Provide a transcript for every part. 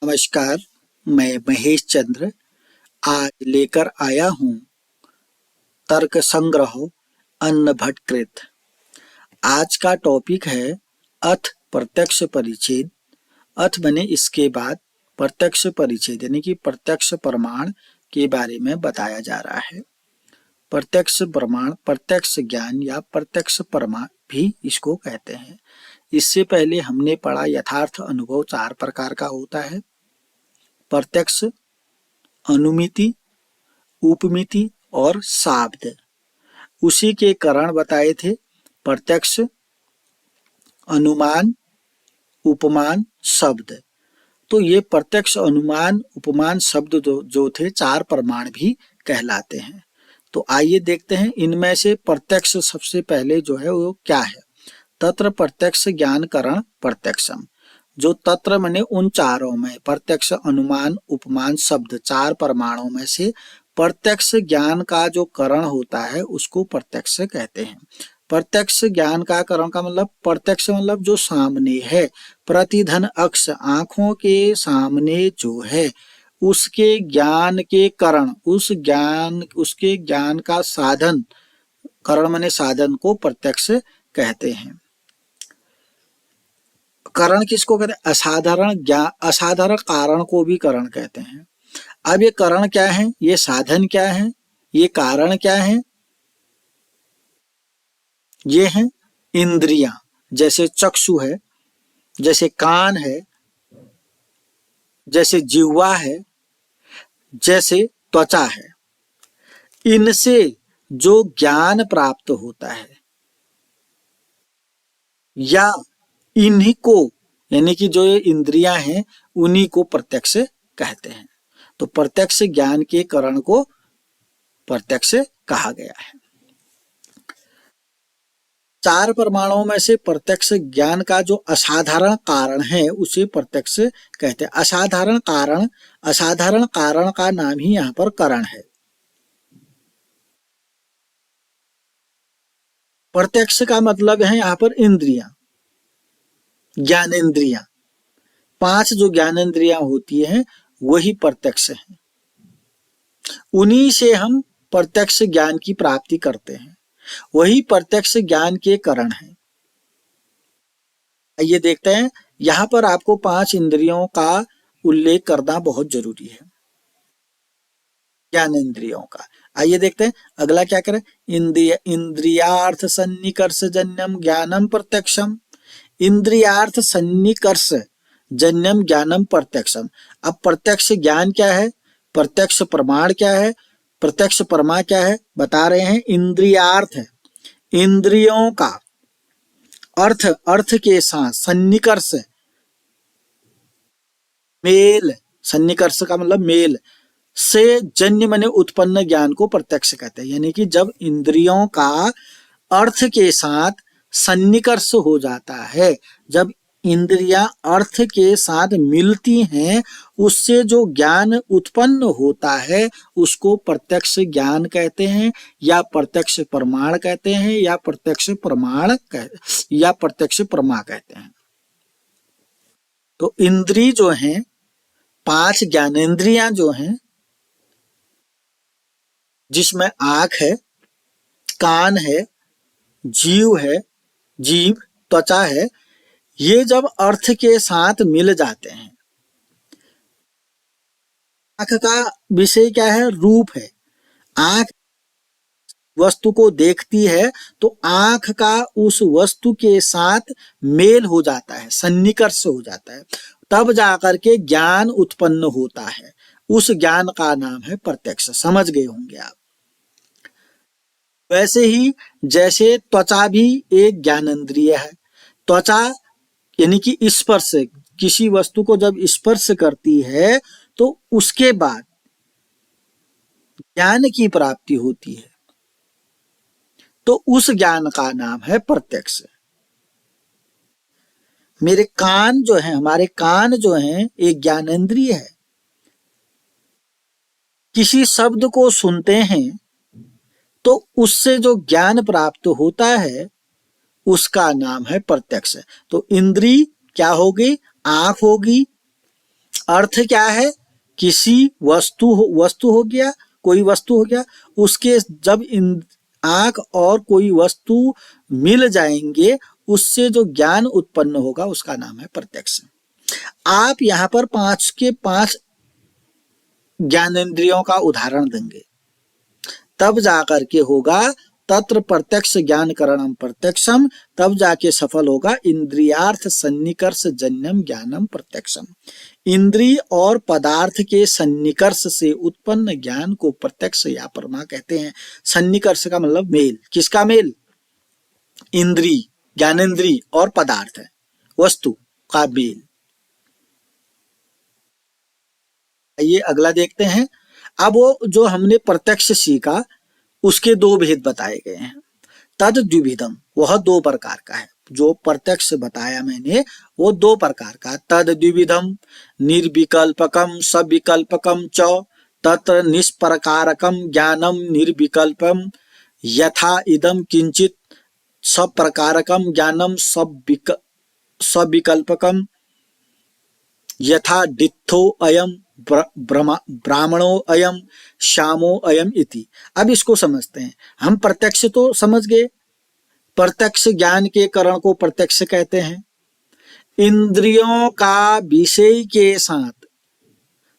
नमस्कार, मैं महेश चंद्र आज लेकर आया हूँ तर्क संग्रह अन्नभट्टकृत। आज का टॉपिक है अथ प्रत्यक्ष परिच्छेद। अथ बने इसके बाद प्रत्यक्ष परिच्छेद यानी कि प्रत्यक्ष प्रमाण के बारे में बताया जा रहा है। प्रत्यक्ष प्रमाण, प्रत्यक्ष ज्ञान या प्रत्यक्ष प्रमाण भी इसको कहते हैं। इससे पहले हमने पढ़ा यथार्थ अनुभव 4 प्रकार का होता है: प्रत्यक्ष, अनुमिति, उपमिति और शाब्द। उसी के कारण बताए थे: प्रत्यक्ष, अनुमान, उपमान, शब्द। तो ये प्रत्यक्ष, अनुमान, उपमान, शब्द जो थे 4 प्रमाण भी कहलाते हैं। तो आइए देखते हैं इनमें से प्रत्यक्ष सबसे पहले जो है वो क्या है। तत्र प्रत्यक्ष ज्ञान करण प्रत्यक्षम। जो तत्र माने उन चारों में, प्रत्यक्ष, अनुमान, उपमान, शब्द 4 प्रमाणों में से प्रत्यक्ष ज्ञान का जो करण होता है उसको प्रत्यक्ष कहते हैं। प्रत्यक्ष ज्ञान का करण का मतलब, प्रत्यक्ष मतलब जो सामने है, प्रतिधन अक्ष आंखों के सामने जो है उसके ज्ञान के करण, उसके ज्ञान का साधन, करण माने साधन को प्रत्यक्ष कहते हैं। करण किसको कहते हैं? असाधारण ज्ञान, असाधारण कारण को भी करण कहते हैं। अब ये करण क्या है, ये साधन क्या है, ये कारण क्या है? ये हैं इंद्रियां, जैसे चक्षु है, जैसे कान है, जैसे जिह्वा है, जैसे त्वचा है। इनसे जो ज्ञान प्राप्त होता है या इन्हीं को, यानी कि जो ये इंद्रियां हैं उन्हीं को प्रत्यक्ष कहते हैं। तो प्रत्यक्ष ज्ञान के करण को प्रत्यक्ष कहा गया है। 4 प्रमाणों में से प्रत्यक्ष ज्ञान का जो असाधारण कारण है उसे प्रत्यक्ष कहते हैं। असाधारण कारण का नाम ही यहाँ पर करण है। प्रत्यक्ष का मतलब है यहाँ पर इंद्रियां, ज्ञानेंद्रियां। 5 जो ज्ञानेंद्रियां होती हैं वही प्रत्यक्ष है। उन्हीं से हम प्रत्यक्ष ज्ञान की प्राप्ति करते हैं, वही प्रत्यक्ष ज्ञान के करण है। आइए देखते हैं, यहां पर आपको 5 इंद्रियों का उल्लेख करना बहुत जरूरी है, ज्ञानेंद्रियों का। आइए देखते हैं अगला क्या करें। इंद्रियार्थ सन्निकर्ष जन्यम ज्ञानम प्रत्यक्षम। इंद्रियार्थ सन्निकर्ष जन्यम ज्ञानम प्रत्यक्षम। अब प्रत्यक्ष ज्ञान क्या है, प्रत्यक्ष प्रमाण क्या है, प्रत्यक्ष प्रमा क्या है, बता रहे हैं। इंद्रियार्थ है इंद्रियों का, अर्थ के साथ सन्निकर्ष, मेल, सन्निकर्ष का मतलब मेल से जन्य माने उत्पन्न ज्ञान को प्रत्यक्ष कहते हैं। यानी कि जब इंद्रियों का अर्थ के साथ सन्निकर्ष हो जाता है, जब इंद्रियां अर्थ के साथ मिलती हैं, उससे जो ज्ञान उत्पन्न होता है उसको प्रत्यक्ष ज्ञान कहते हैं, या प्रत्यक्ष प्रमाण कहते हैं, या प्रत्यक्ष प्रमाण या प्रत्यक्ष प्रमा कहते हैं। तो इंद्रिय जो हैं, 5 ज्ञानेंद्रियां जो हैं, जिसमें आंख है, कान है, जीभ, त्वचा है, ये जब अर्थ के साथ मिल जाते हैं। आंख का विषय क्या है? रूप है। आंख वस्तु को देखती है तो आंख का उस वस्तु के साथ मेल हो जाता है, सन्निकर्ष हो जाता है, तब जाकर के ज्ञान उत्पन्न होता है। उस ज्ञान का नाम है प्रत्यक्ष। समझ गए होंगे आप। वैसे ही जैसे त्वचा भी एक ज्ञानेंद्रिय है। त्वचा यानी कि स्पर्श, किसी वस्तु को जब स्पर्श करती है तो उसके बाद ज्ञान की प्राप्ति होती है, तो उस ज्ञान का नाम है प्रत्यक्ष। मेरे कान जो है, हमारे कान जो है एक ज्ञानेंद्रिय है। किसी शब्द को सुनते हैं तो उससे जो ज्ञान प्राप्त होता है उसका नाम है प्रत्यक्ष। तो इंद्रिय क्या होगी? आंख होगी, अर्थ क्या है? किसी वस्तु हो गया, कोई वस्तु हो गया, उसके जब इन आंख और कोई वस्तु मिल जाएंगे, उससे जो ज्ञान उत्पन्न होगा उसका नाम है प्रत्यक्ष। आप यहाँ पर 5 के 5 ज्ञानेंद्रियों का उदाहरण देंगे, तब जाकर के होगा तत्र प्रत्यक्ष ज्ञान करणम प्रत्यक्षम, तब जाके सफल होगा इंद्रियार्थ सन्निकर्ष जन्यम ज्ञानम प्रत्यक्षम। इंद्रिय और पदार्थ के सन्निकर्ष से उत्पन्न ज्ञान को प्रत्यक्ष या परमा कहते हैं। सन्निकर्ष का मतलब मेल, किसका मेल? इंद्रिय, ज्ञानेंद्रिय और पदार्थ है, वस्तु का मेल। ये अगला देखते हैं। अब वो जो हमने प्रत्यक्ष सीखा उसके दो भेद बताए गए हैं। तद द्विविधम, वह दो प्रकार का है। जो प्रत्यक्ष बताया मैंने वो दो प्रकार का। तद द्विविधम निर्विकल्पकम सविकल्पकम च तत्र निष्प्रकारकम ज्ञानम निर्विकल्पम यथा इदम किंचित सप्रकारकम ज्ञानम सविकल्पकम यथा डित्थो अयम ब्राह्मणो अयम श्यामो अयम इति। अब इसको समझते हैं। हम प्रत्यक्ष तो समझ गए, प्रत्यक्ष ज्ञान के करण को प्रत्यक्ष कहते हैं। इंद्रियों का विषय के साथ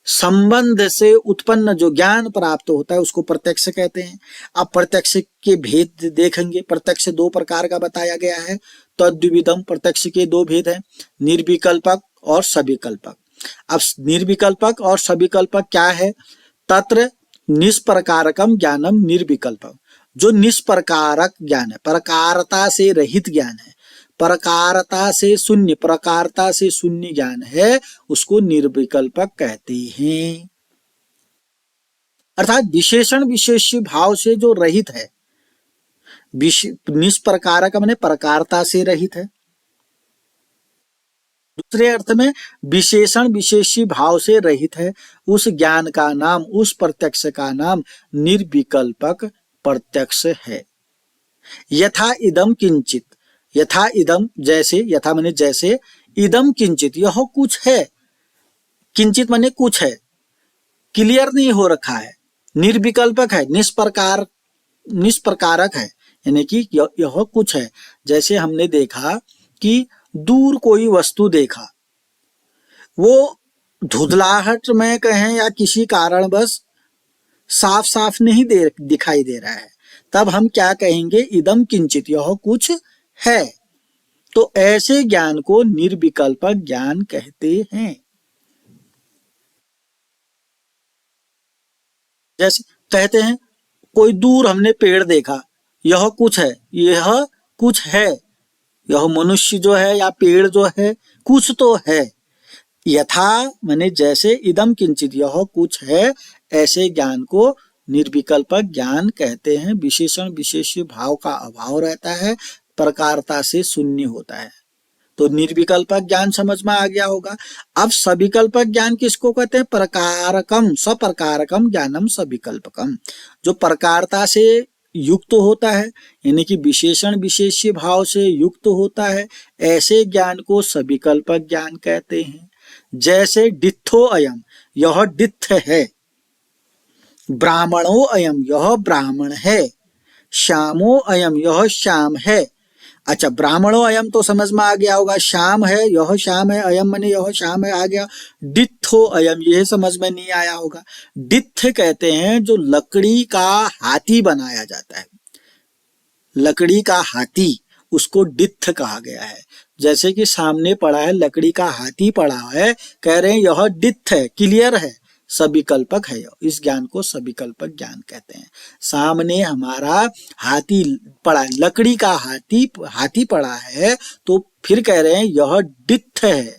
संबंध से उत्पन्न जो ज्ञान प्राप्त होता है उसको प्रत्यक्ष कहते हैं। अब प्रत्यक्ष के भेद देखेंगे। प्रत्यक्ष दो प्रकार का बताया गया है। तद्विविधम, प्रत्यक्ष के दो भेद हैं, निर्विकल्पक और सविकल्पक। अब निर्विकल्पक और सविकल्पक क्या है? तत्र निष्प्रकारकम ज्ञानम निर्विकल्पक, जो निष्प्रकारक ज्ञान है, प्रकारता से रहित ज्ञान है, प्रकारता से शून्य, प्रकारता से शून्य ज्ञान है, उसको निर्विकल्पक कहते हैं। अर्थात विशेषण विशेष्य भाव से जो रहित है। निष्प्रकारक माने प्रकारता से रहित है। दूसरे अर्थ में विशेषण विशेषी भाव से रहित है। उस ज्ञान का नाम, उस प्रत्यक्ष का नाम निर्विकल्पक प्रत्यक्ष है। यथा इदम किंचित, यथा इदम जैसे, यथा माने जैसे, इदम किंचित यह कुछ है, किंचित माने कुछ है, क्लियर नहीं हो रखा है, निर्विकल्पक है, निष्प्रकारक है, यानी कि यह कुछ है। जैसे हमने देखा कि दूर कोई वस्तु देखा, वो धुंधलाहट में कहें या किसी कारणवश साफ साफ नहीं दिखाई दे रहा है, तब हम क्या कहेंगे? इदम किंचित, यह कुछ है। तो ऐसे ज्ञान को निर्विकल्पक ज्ञान कहते हैं। जैसे कहते हैं कोई दूर हमने पेड़ देखा, यह कुछ है, यह कुछ है, यह मनुष्य जो है या पेड़ जो है कुछ तो है। यथा माने जैसे, इदम किंचित यह कुछ है, ऐसे ज्ञान को निर्विकल्पक ज्ञान कहते हैं। विशेषण विशेष्य भाव का अभाव रहता है, प्रकारता से शून्य होता है। तो निर्विकल्पक ज्ञान समझ में आ गया होगा। अब सविकल्पक ज्ञान किसको कहते हैं? प्रकारकम सप्रकारकम ज्ञानम सविकल्पकम, जो प्रकारता से युक्त होता है, यानी कि विशेषण विशेष्य भाव से युक्त होता है, ऐसे ज्ञान को सविकल्पक ज्ञान कहते हैं। जैसे डित्थो अयम, यह डित्थ है, ब्राह्मणो अयम, यह ब्राह्मण है, श्यामो अयम, यह श्याम है। अच्छा, ब्राह्मणो अयम तो समझ में आ गया होगा, श्याम है, यह श्याम है, अयम माने यह श्याम है, आ गया। डित्थो अयम, यह समझ में नहीं आया होगा। डित्थ कहते हैं जो लकड़ी का हाथी बनाया जाता है, लकड़ी का हाथी, उसको डित्थ कहा गया है। जैसे कि सामने पड़ा है लकड़ी का हाथी पड़ा है, कह रहे हैं यह डित्थ है, क्लियर है, सविकल्पक है। इस ज्ञान को सविकल्पक ज्ञान कहते हैं। सामने हमारा हाथी पड़ा है, लकड़ी का हाथी पड़ा है, तो फिर कह रहे हैं यह डित्थ है।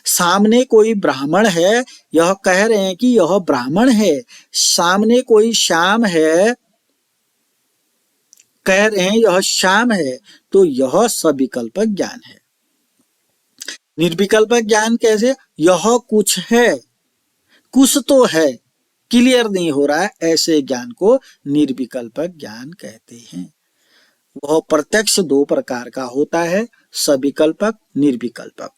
सामने कोई ब्राह्मण है, यह कह रहे हैं कि यह ब्राह्मण है। सामने कोई श्याम है, कह रहे हैं यह श्याम है, तो यह सविकल्पक ज्ञान है। निर्विकल्पक ज्ञान कैसे? यह कुछ है, कुछ तो है, क्लियर नहीं हो रहा है, ऐसे ज्ञान को निर्विकल्पक ज्ञान कहते हैं। वह प्रत्यक्ष दो प्रकार का होता है, सविकल्पक, निर्विकल्पक।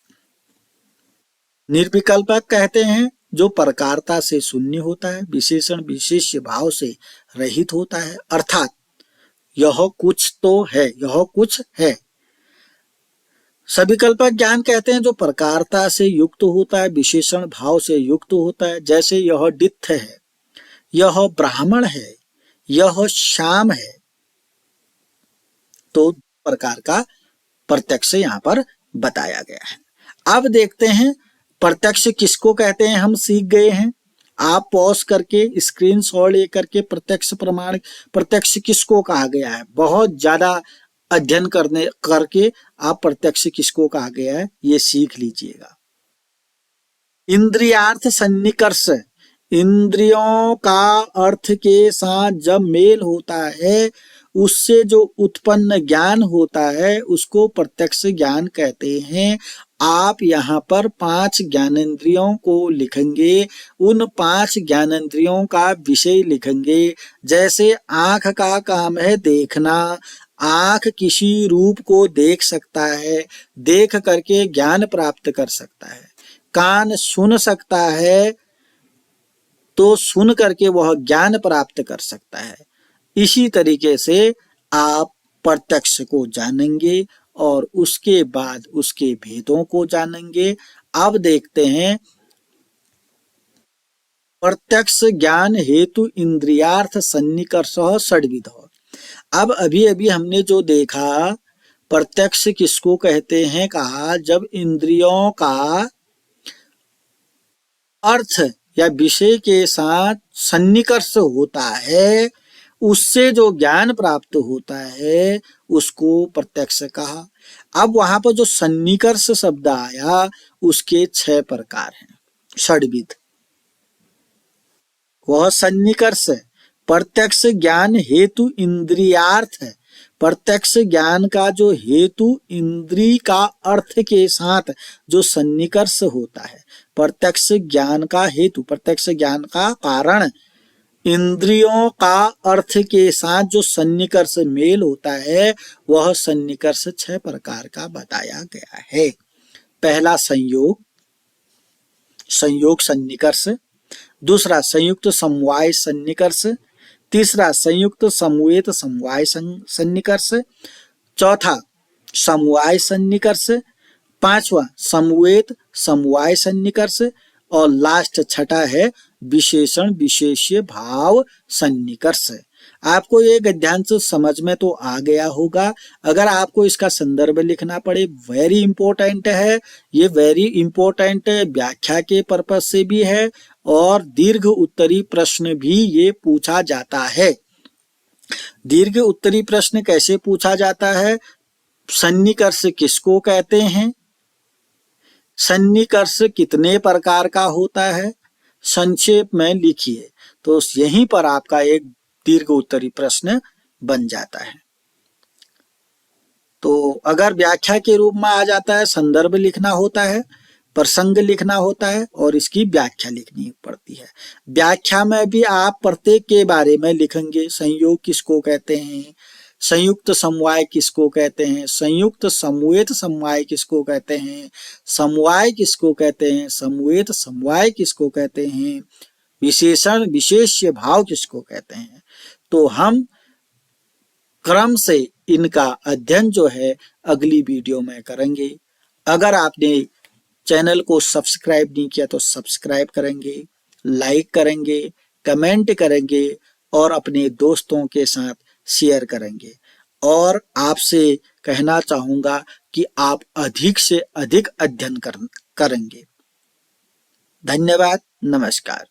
निर्विकल्पक कहते हैं जो प्रकारता से शून्य होता है, विशेषण विशेष्य भाव से रहित होता है, अर्थात यह कुछ तो है, यह कुछ है। सविकल्पक ज्ञान कहते हैं जो प्रकारता से युक्त होता है, विशेषण भाव से युक्त होता है, जैसे यह डित्थ है, यह ब्राह्मण है, यह श्याम है। तो प्रकार का प्रत्यक्ष यहाँ पर बताया गया है। अब देखते हैं प्रत्यक्ष किसको कहते हैं, हम सीख गए हैं। आप पॉज करके स्क्रीनशॉट लेकर के प्रत्यक्ष किसको कहा गया है, बहुत ज्यादा अध्ययन करके आप प्रत्यक्ष किसको कहा गया है ये सीख लीजिएगा। इंद्रियार्थ सन्निकर्ष, इंद्रियों का अर्थ के साथ जब मेल होता है उससे जो उत्पन्न ज्ञान होता है उसको प्रत्यक्ष ज्ञान कहते हैं। आप यहाँ पर 5 ज्ञानेंद्रियों को लिखेंगे, उन 5 ज्ञानेंद्रियों का विषय लिखेंगे। जैसे आंख का काम है देखना, आंख किसी रूप को देख सकता है, देख करके ज्ञान प्राप्त कर सकता है। कान सुन सकता है तो सुन करके वह ज्ञान प्राप्त कर सकता है। इसी तरीके से आप प्रत्यक्ष को जानेंगे और उसके बाद उसके भेदों को जानेंगे। अब देखते हैं प्रत्यक्ष ज्ञान हेतु इंद्रियार्थ सन्निकर्ष षड्विध। अब अभी हमने जो देखा प्रत्यक्ष किसको कहते हैं, कहा जब इंद्रियों का अर्थ या विषय के साथ सन्निकर्ष होता है, उससे जो ज्ञान प्राप्त होता है उसको प्रत्यक्ष कहा। अब वहां पर जो सन्निकर्ष शब्द आया उसके 6 प्रकार हैं, षड्विध। वह सन्निकर्ष प्रत्यक्ष ज्ञान हेतु इंद्रियार्थ है। प्रत्यक्ष ज्ञान का जो हेतु इंद्रिय का अर्थ के साथ जो सन्निकर्ष होता है, प्रत्यक्ष ज्ञान का हेतु, प्रत्यक्ष ज्ञान का कारण इंद्रियों का अर्थ के साथ जो सन्निकर्ष मेल होता है वह सन्निकर्ष 6 प्रकार का बताया गया है। पहला संयोग, संयोग सन्निकर्ष। दूसरा संयुक्त समवाय सन्निकर्ष। तीसरा संयुक्त समवेत समवाय सन्निकर्ष। चौथा समवाय सन्निकर्ष। पांचवा समवेत समवाय सन्निकर्ष। और लास्ट छठा है विशेषण विशेष्य भाव सन्निकर्ष। आपको ये गद्यांश समझ में तो आ गया होगा। अगर आपको इसका संदर्भ लिखना पड़े, वेरी इंपॉर्टेंट है ये, वेरी इंपॉर्टेंट व्याख्या के पर्पज से भी है और दीर्घ उत्तरी प्रश्न भी ये पूछा जाता है। दीर्घ उत्तरी प्रश्न कैसे पूछा जाता है, सन्निकर्ष किसको कहते हैं, सन्निकर्ष कितने प्रकार का होता है, संक्षेप में लिखिए। तो यहीं पर आपका एक दीर्घ उत्तरी प्रश्न बन जाता है। तो अगर व्याख्या के रूप में आ जाता है, संदर्भ लिखना होता है, प्रसंग लिखना होता है और इसकी व्याख्या लिखनी पड़ती है। व्याख्या में भी आप प्रत्येक के बारे में लिखेंगे। संयोग किसको कहते हैं, संयुक्त समवाय किसको कहते हैं, संयुक्त समवेत समवाय किसको कहते हैं, समवाय किसको कहते हैं, समवेत समवाय किसको कहते हैं, विशेषण विशेष्य भाव किसको कहते हैं। तो हम क्रम से इनका अध्ययन जो है अगली वीडियो में करेंगे। अगर आपने चैनल को सब्सक्राइब नहीं किया तो सब्सक्राइब करेंगे, लाइक करेंगे, कमेंट करेंगे और अपने दोस्तों के साथ शेयर करेंगे। और आपसे कहना चाहूंगा कि आप अधिक से अधिक अध्ययन करेंगे। धन्यवाद, नमस्कार।